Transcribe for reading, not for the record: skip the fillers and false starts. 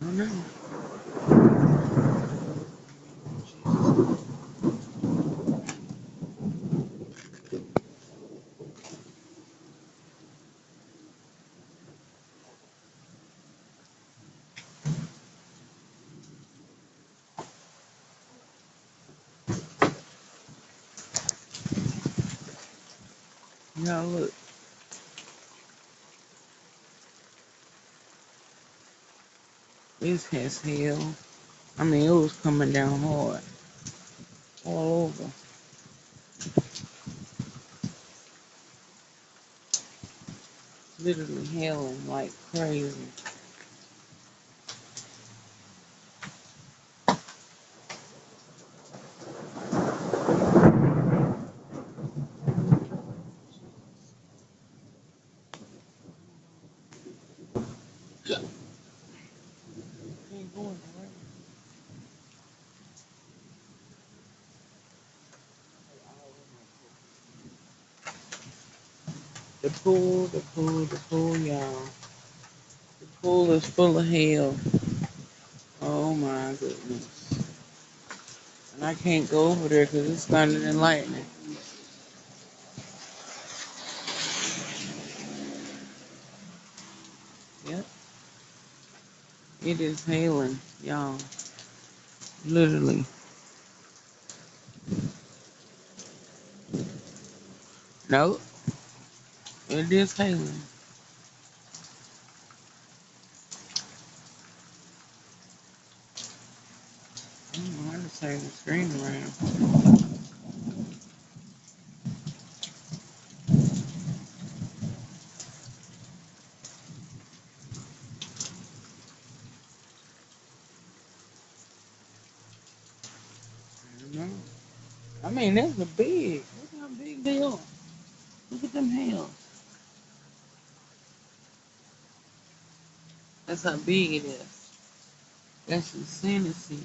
I don't know. Y'all look. This has hell. I mean, it was coming down hard. All over. Literally hailing like crazy. Ain't going nowhere. The pool, y'all. The pool is full of hell. Oh my goodness. And I can't go over there because it's thunder and lightning. Yep. It is hailing, y'all. Literally. Nope. It is hailing. I don't know how to turn the screen around. I don't know. I mean, that's a big. Look how big they are. Look at them hills. That's how big it is. That's insanity.